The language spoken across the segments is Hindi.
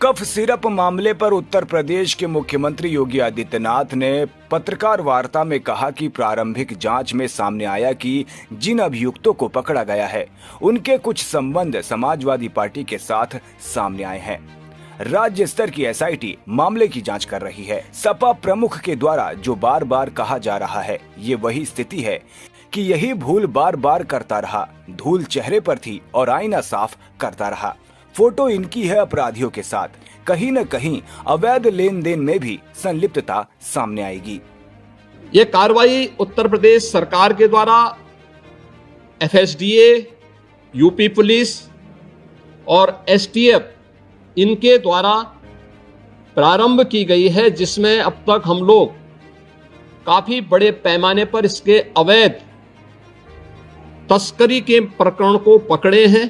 कफ सिरप मामले पर उत्तर प्रदेश के मुख्यमंत्री योगी आदित्यनाथ ने पत्रकार वार्ता में कहा कि प्रारंभिक जांच में सामने आया कि जिन अभियुक्तों को पकड़ा गया है उनके कुछ संबंध समाजवादी पार्टी के साथ सामने आए हैं। राज्य स्तर की एसआईटी मामले की जांच कर रही है। सपा प्रमुख के द्वारा जो बार बार कहा जा रहा है, ये वही स्थिति है कि यही भूल बार बार करता रहा, धूल चेहरे पर थी और आईना साफ करता रहा। फोटो इनकी है अपराधियों के साथ, कहीं न कहीं अवैध लेन देन में भी संलिप्तता सामने आएगी। ये कार्रवाई उत्तर प्रदेश सरकार के द्वारा एफएसडीए, यूपी पुलिस और एसटीएफ इनके द्वारा प्रारंभ की गई है, जिसमें अब तक हम लोग काफी बड़े पैमाने पर इसके अवैध तस्करी के प्रकरण को पकड़े हैं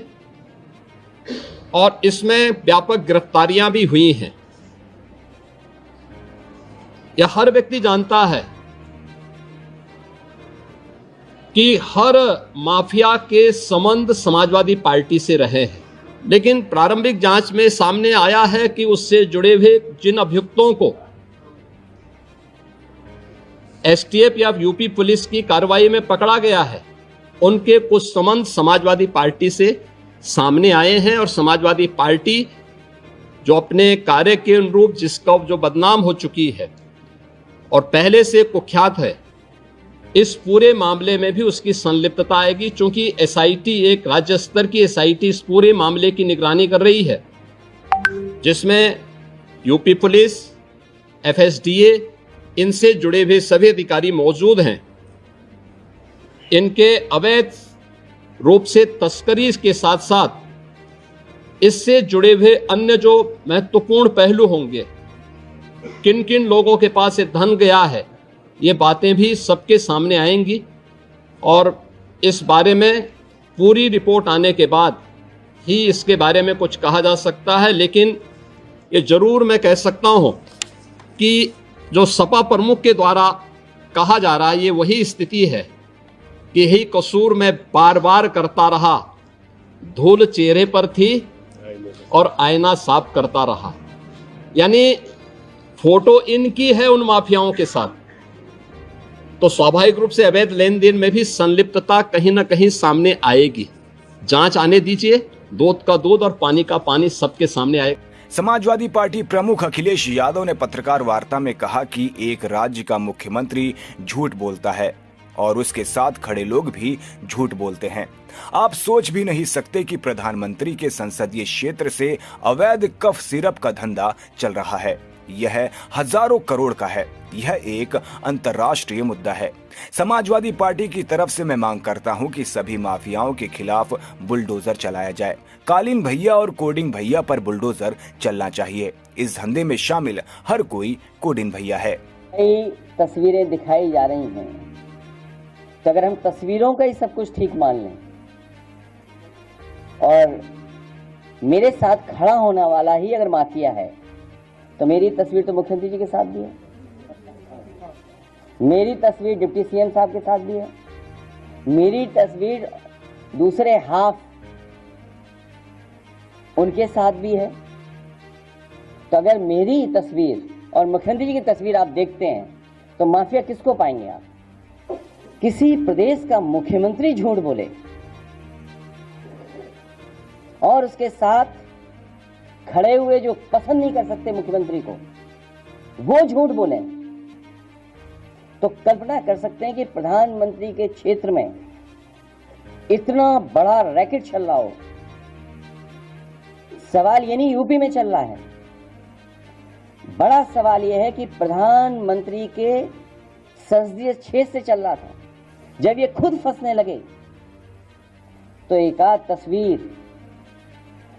और इसमें व्यापक गिरफ्तारियां भी हुई हैं। यह हर व्यक्ति जानता है कि हर माफिया के संबंध समाजवादी पार्टी से रहे हैं, लेकिन प्रारंभिक जांच में सामने आया है कि उससे जुड़े हुए जिन अभियुक्तों को एसटीएफ या यूपी पुलिस की कार्रवाई में पकड़ा गया है, उनके कुछ संबंध समाजवादी पार्टी से सामने आए हैं और समाजवादी पार्टी जो अपने कार्य के अनुरूप जिसका जो बदनाम हो चुकी है और पहले से कुख्यात है, इस पूरे मामले में भी उसकी संलिप्तता आएगी। चूंकि एसआईटी एक राज्य स्तर की एसआईटी इस पूरे मामले की निगरानी कर रही है, जिसमें यूपी पुलिस, एफएसडीए, इनसे जुड़े हुए सभी अधिकारी मौजूद हैं। इनके अवैध रूप से तस्करी के साथ साथ इससे जुड़े हुए अन्य जो महत्वपूर्ण पहलू होंगे, किन किन लोगों के पास ये धन गया है, ये बातें भी सबके सामने आएंगी और इस बारे में पूरी रिपोर्ट आने के बाद ही इसके बारे में कुछ कहा जा सकता है। लेकिन ये जरूर मैं कह सकता हूं कि जो सपा प्रमुख के द्वारा कहा जा रहा है, ये वही स्थिति है कि यही कसूर मैं बार बार करता रहा, धूल चेहरे पर थी और आईना साफ करता रहा। यानी फोटो इनकी है उन माफियाओं के साथ, तो स्वाभाविक रूप से अवैध लेन देन में भी संलिप्तता कहीं ना कहीं सामने आएगी। जांच आने दीजिए, दूध का दूध और पानी का पानी सबके सामने आएगा। समाजवादी पार्टी प्रमुख अखिलेश यादव ने पत्रकार वार्ता में कहा कि एक राज्य का मुख्यमंत्री झूठ बोलता है और उसके साथ खड़े लोग भी झूठ बोलते हैं। आप सोच भी नहीं सकते कि प्रधानमंत्री के संसदीय क्षेत्र से अवैध कफ सिरप का धंधा चल रहा है। यह हजारों करोड़ का है। यह एक अंतर्राष्ट्रीय मुद्दा है। समाजवादी पार्टी की तरफ से मैं मांग करता हूं कि सभी माफियाओं के खिलाफ बुलडोजर चलाया जाए। कालीन भैया और कोडिंग भैया पर बुलडोजर चलना चाहिए। इस धंधे में शामिल हर कोई कोडिंग भैया है। कई तस्वीरें दिखाई जा रही हैं, तो अगर हम तस्वीरों का ही सब कुछ ठीक मान लें और मेरे साथ खड़ा होने वाला ही अगर माफिया है, तो मेरी तस्वीर तो मुख्यमंत्री जी के साथ भी है, मेरी तस्वीर डिप्टी सीएम साहब के साथ भी है, मेरी तस्वीर दूसरे हाफ उनके साथ भी है। तो अगर मेरी तस्वीर और मुख्यमंत्री जी की तस्वीर आप देखते हैं, तो माफिया किसको पाएंगे आप? किसी प्रदेश का मुख्यमंत्री झूठ बोले और उसके साथ खड़े हुए जो पसंद नहीं कर सकते मुख्यमंत्री को, वो झूठ बोले, तो कल्पना कर सकते हैं कि प्रधानमंत्री के क्षेत्र में इतना बड़ा रैकेट चल रहा हो। सवाल ये नहीं यूपी में चल रहा है, बड़ा सवाल यह है कि प्रधानमंत्री के संसदीय क्षेत्र से चल रहा था। जब ये खुद फंसने लगे तो एक आध तस्वीर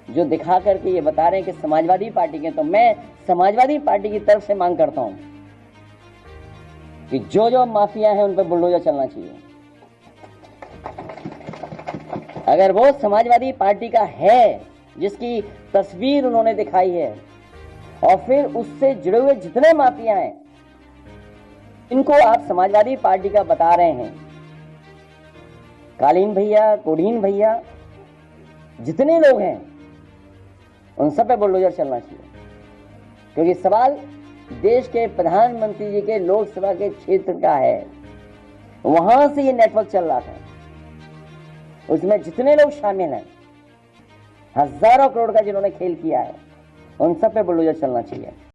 जो दिखा करके ये बता रहे हैं कि समाजवादी पार्टी के, तो मैं समाजवादी पार्टी की तरफ से मांग करता हूं कि जो जो माफिया हैं उन पर बुलडोजर चलना चाहिए। अगर वो समाजवादी पार्टी का है जिसकी तस्वीर उन्होंने दिखाई है और फिर उससे जुड़े हुए जितने माफिया हैं इनको आप समाजवादी पार्टी का बता रहे हैं, कालीन भैया, कोडीन भैया, जितने लोग हैं उन सब पे बुलडोजर चलना चाहिए। क्योंकि सवाल देश के प्रधानमंत्री जी के लोकसभा के क्षेत्र का है। वहां से ये नेटवर्क चल रहा था। उसमें जितने लोग शामिल हैं, हजारों करोड़ का जिन्होंने खेल किया है, उन सब पे बुलडोजर चलना चाहिए।